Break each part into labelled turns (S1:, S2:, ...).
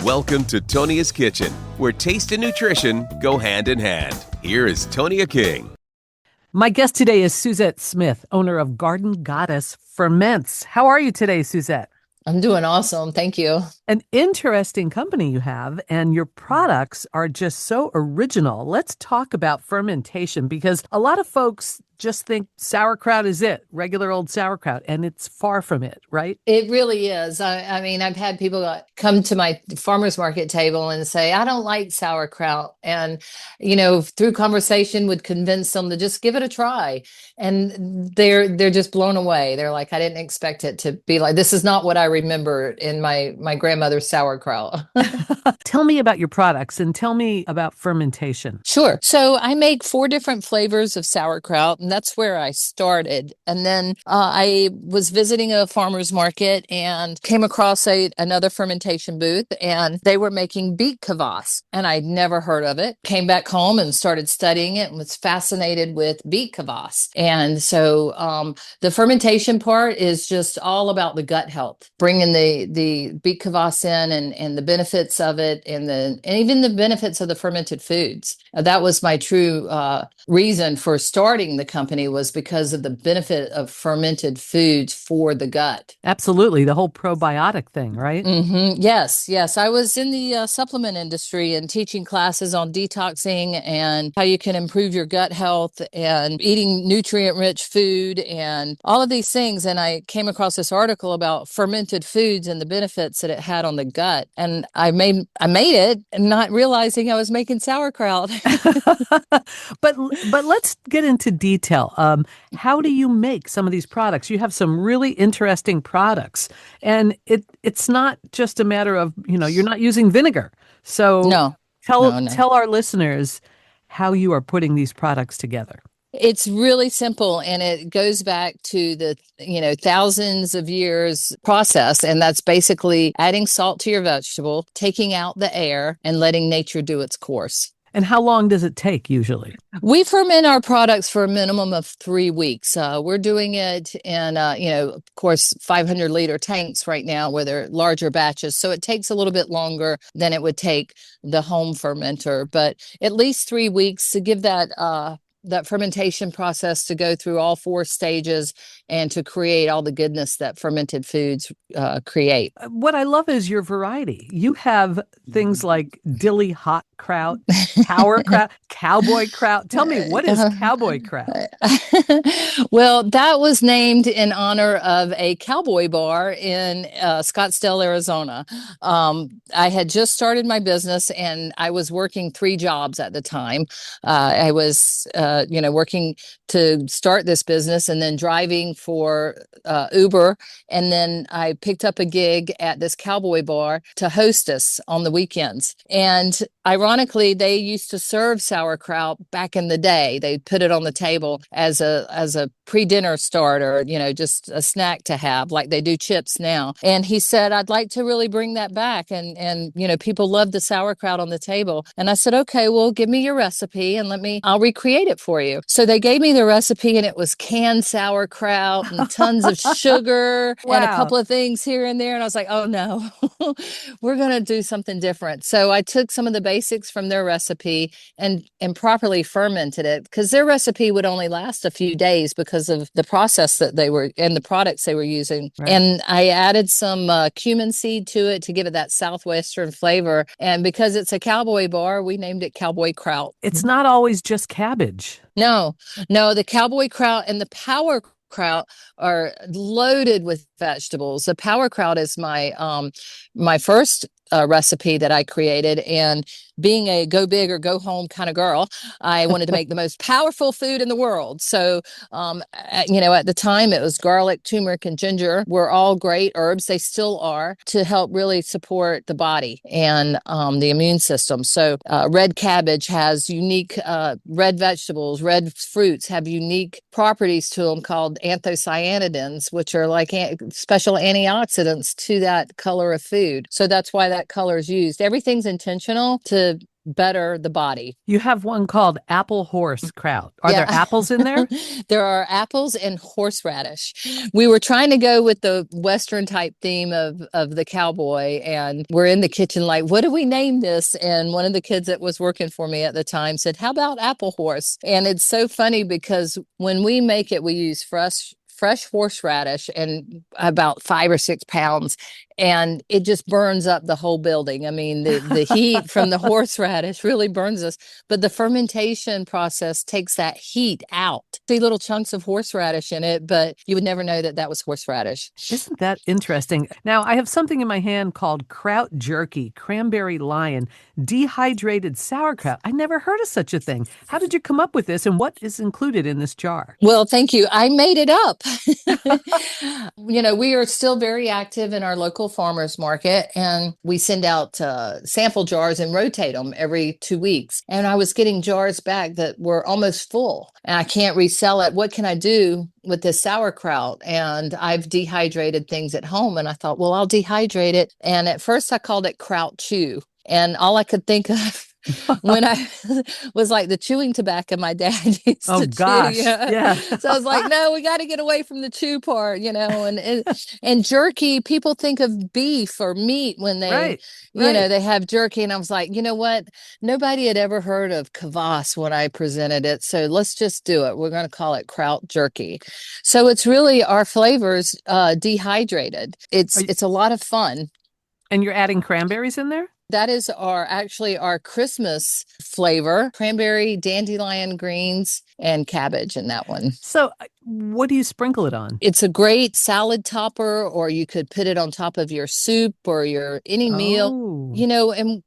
S1: Welcome to Tonia's Kitchen, where taste and nutrition go hand in hand. Here is Tonia King.
S2: My guest today is Suzette Smith, owner of Garden Goddess Ferments. How are you today, Suzette?
S3: I'm doing awesome. Thank you.
S2: An interesting company you have, and your products are just so original. Let's talk about fermentation, because a lot of folks just think sauerkraut is it, regular old sauerkraut, and it's far from it, right?
S3: It really is. I mean, I've had people come to my farmer's market table and say, I don't like sauerkraut. And, through conversation would convince them to just give it a try. And they're just blown away. They're like, I didn't expect it to be like, this is not what I remember in my grandmother's sauerkraut.
S2: Tell me about your products and tell me about fermentation.
S3: Sure. So I make 4 different flavors of sauerkraut, and that's where I started. And then I was visiting a farmer's market and came across another fermentation booth, and they were making beet kvass, and I'd never heard of it. Came back home and started studying it and was fascinated with beet kvass. And so the fermentation part is just all about the gut health, bringing the beet kvass in and the benefits of it and even the benefits of the fermented foods. That was my true reason for starting the company, was because of the benefit of fermented foods for the gut.
S2: Absolutely. The whole probiotic thing, right?
S3: Mm-hmm. Yes. I was in the supplement industry and teaching classes on detoxing and how you can improve your gut health and eating nutrient-rich food and all of these things. And I came across this article about fermented foods and the benefits that it had on the gut. And I made it, not realizing I was making sauerkraut.
S2: But let's get into detail. How do you make some of these products? You have some really interesting products, and it's not just a matter of, you're not using vinegar. So
S3: No.
S2: Tell our listeners how you are putting these products together.
S3: It's really simple, and it goes back to the, thousands of years process. And that's basically adding salt to your vegetable, taking out the air, and letting nature do its course.
S2: And how long does it take usually?
S3: We ferment our products for a minimum of 3 weeks. We're doing it in, of course, 500-liter tanks right now, where they're larger batches. So it takes a little bit longer than it would take the home fermenter, but at least 3 weeks to give that fermentation process to go through all 4 stages and to create all the goodness that fermented foods create.
S2: What I love is your variety. You have things like dilly hot kraut, sauerkraut, cowboy kraut. Tell me, what is cowboy kraut?
S3: Well, that was named in honor of a cowboy bar in Scottsdale, Arizona. I had just started my business, and I was working 3 jobs at the time. I was working to start this business and then driving for Uber. And then I picked up a gig at this cowboy bar to hostess on the weekends. And ironically, they used to serve sauerkraut back in the day. They put it on the table as a pre-dinner starter, just a snack to have, like they do chips now. And he said, I'd like to really bring that back. And people love the sauerkraut on the table. And I said, okay, well, give me your recipe and I'll recreate it for you. So they gave me the recipe, and it was canned sauerkraut and tons of sugar and a couple of things here and there. And I was like, oh no, we're going to do something different. So I took some of the basics from their recipe and properly fermented it, because their recipe would only last a few days because of the process that they were and the products they were using. Right. And I added some cumin seed to it to give it that Southwestern flavor. And because it's a cowboy bar, we named it cowboy kraut.
S2: It's not always just cabbage.
S3: No, the cowboy kraut and the power kraut are loaded with vegetables. The power kraut is my first recipe that I created, and being a go big or go home kind of girl, I wanted to make the most powerful food in the world. So, at the time, it was garlic, turmeric, and ginger were all great herbs. They still are, to help really support the body and the immune system. So red cabbage has unique, red vegetables, red fruits have unique properties to them called anthocyanidins, which are like special antioxidants to that color of food. So that's why that color is used. Everything's intentional to better the body.
S2: You have one called apple horse kraut. Are there apples in there?
S3: There are apples and horseradish. We were trying to go with the Western type theme of the cowboy, and we're in the kitchen like, what do we name this? And one of the kids that was working for me at the time said, how about apple horse? And it's so funny because when we make it, we use fresh horseradish and about 5 or 6 pounds, and it just burns up the whole building. I mean, the heat from the horseradish really burns us, but the fermentation process takes that heat out. See little chunks of horseradish in it, but you would never know that that was horseradish.
S2: Isn't that interesting? Now, I have something in my hand called kraut jerky, cranberry lion, dehydrated sauerkraut. I never heard of such a thing. How did you come up with this, and what is included in this jar?
S3: Well, thank you. I made it up. We are still very active in our local farmers market, and we send out sample jars and rotate them every 2 weeks. And I was getting jars back that were almost full, and I can't resell it. What can I do with this sauerkraut? And I've dehydrated things at home, and I thought, well, I'll dehydrate it. And at first I called it kraut chew. And all I could think of when I was like the chewing tobacco my dad used to
S2: gosh.
S3: chew.
S2: Yeah.
S3: So I was like, no, we got to get away from the chew part, and jerky, people think of beef or meat when they, they have jerky. And I was like, you know what? Nobody had ever heard of kvass when I presented it. So let's just do it. We're going to call it kraut jerky. So it's really our flavors dehydrated. It's a lot of fun.
S2: And you're adding cranberries in there?
S3: That is our Christmas flavor: cranberry, dandelion greens, and cabbage in that one.
S2: So what do you sprinkle it on?
S3: It's a great salad topper, or you could put it on top of your soup or any meal, and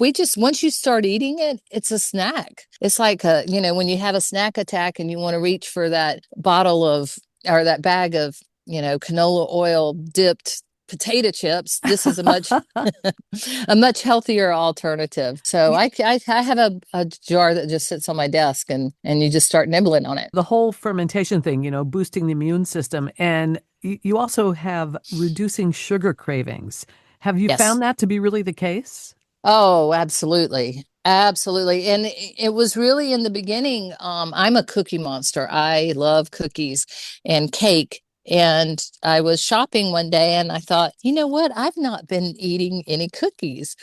S3: once you start eating it, it's a snack. It's like, when you have a snack attack and you want to reach for that bottle or that bag of, canola oil dipped potato chips, this is a much healthier alternative. So I have a jar that just sits on my desk, and you just start nibbling on it.
S2: The whole fermentation thing, boosting the immune system, and you also have reducing sugar cravings. Have you found that to be really the case?
S3: Oh, absolutely. Absolutely. And it was really in the beginning. I'm a cookie monster. I love cookies and cake. And I was shopping one day and I thought, you know what? I've not been eating any cookies.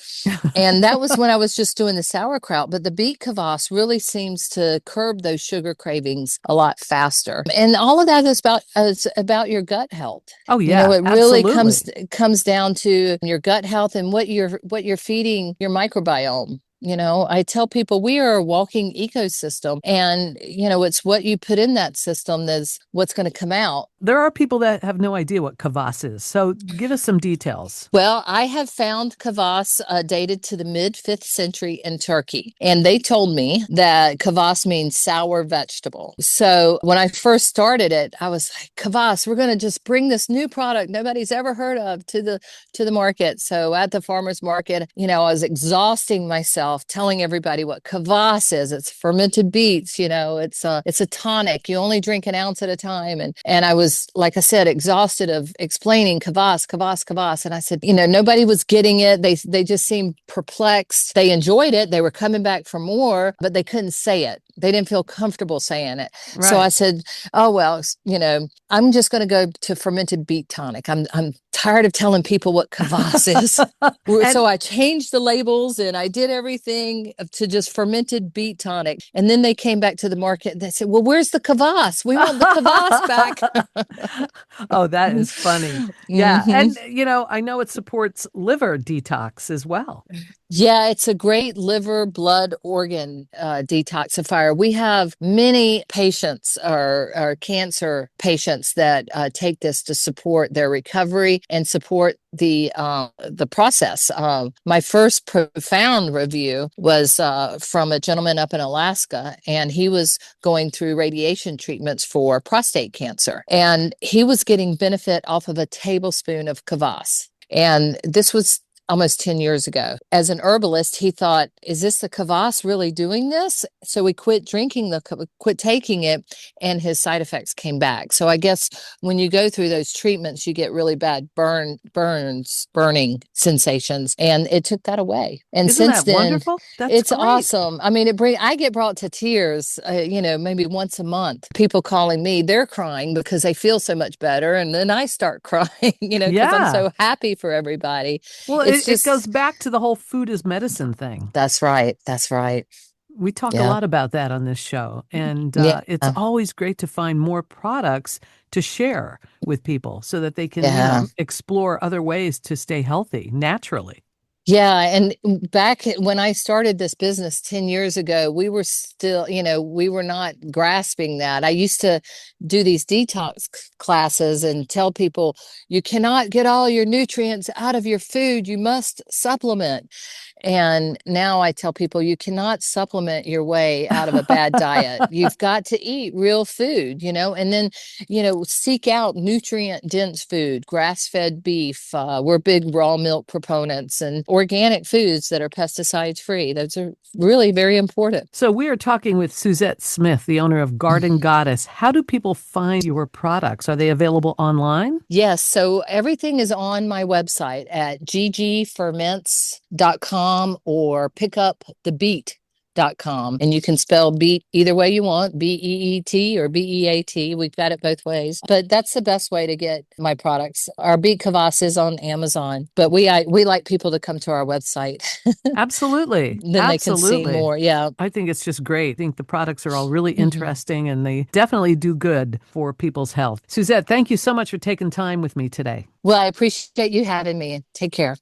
S3: And that was when I was just doing the sauerkraut. But the beet kvass really seems to curb those sugar cravings a lot faster. And all of that is about your gut health.
S2: Oh, yeah.
S3: It really comes down to your gut health and what you're feeding your microbiome. I tell people we are a walking ecosystem, and, it's what you put in that system that's what's going to come out.
S2: There are people that have no idea what kvass is. So give us some details.
S3: Well, I have found kvass dated to the mid-5th century in Turkey. And they told me that kvass means sour vegetable. So when I first started it, I was like, kvass, we're going to just bring this new product nobody's ever heard of to the market. So at the farmer's market, I was exhausting myself telling everybody what kvass is. It's fermented beets, it's a tonic. You only drink an ounce at a time. And I was, like I said, exhausted of explaining kvass. And I said, nobody was getting it. They just seemed perplexed. They enjoyed it. They were coming back for more, but they couldn't say it. They didn't feel comfortable saying it. Right. So I said, oh, well, I'm just going to go to fermented beet tonic. I'm tired of telling people what kvass is. So I changed the labels and I did everything to just fermented beet tonic. And then they came back to the market and they said, well, where's the kvass? We want the kvass back.
S2: Oh, that is funny. Yeah. Mm-hmm. And, I know it supports liver detox as well.
S3: Yeah, it's a great liver blood organ detoxifier. We have many patients or cancer patients that take this to support their recovery and support the process. My first profound review was from a gentleman up in Alaska, and he was going through radiation treatments for prostate cancer, and he was getting benefit off of a tablespoon of kvass. And this was almost 10 years ago. As an herbalist, he thought, is this the kvass really doing this? So we quit quit taking it, and his side effects came back. So I guess when you go through those treatments, you get really bad burning sensations, and it took that away. And
S2: Isn't
S3: since
S2: that
S3: then,
S2: wonderful? That's
S3: it's
S2: great.
S3: awesome. I mean, I get brought to tears, maybe once a month. People calling me, they're crying because they feel so much better. And then I start crying, because I'm
S2: Yeah.
S3: so happy for everybody.
S2: Well,
S3: It's
S2: it goes back to the whole food is medicine thing.
S3: That's right. That's right.
S2: We talk a
S3: Yeah.
S2: lot about that on this show. And
S3: Yeah.
S2: it's always great to find more products to share with people so that they can
S3: Yeah.
S2: explore other ways to stay healthy naturally.
S3: Yeah. And back when I started this business 10 years ago, we were still, we were not grasping that. I used to do these detox classes and tell people, you cannot get all your nutrients out of your food. You must supplement. And now I tell people, you cannot supplement your way out of a bad diet. You've got to eat real food, and then, seek out nutrient dense food, grass-fed beef. We're big raw milk proponents, and organic foods that are pesticide free. Those are really very important.
S2: So we are talking with Suzette Smith, the owner of Garden Goddess. How do people find your products? Are they available online?
S3: Yes. So everything is on my website at ggferments.com or pick up the beet.com. And you can spell beet either way you want, BEET or BEAT. We've got it both ways. But that's the best way to get my products. Our beet kvass is on Amazon, but we like people to come to our website.
S2: Absolutely.
S3: Then they can see more. Yeah.
S2: I think it's just great. I think the products are all really interesting and they definitely do good for people's health. Suzette, thank you so much for taking time with me today.
S3: Well, I appreciate you having me. Take care.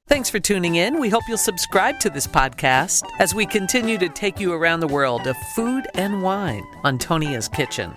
S2: Thanks for tuning in. We hope you'll subscribe to this podcast as we continue to take you around the world of food and wine on Tonia's Kitchen.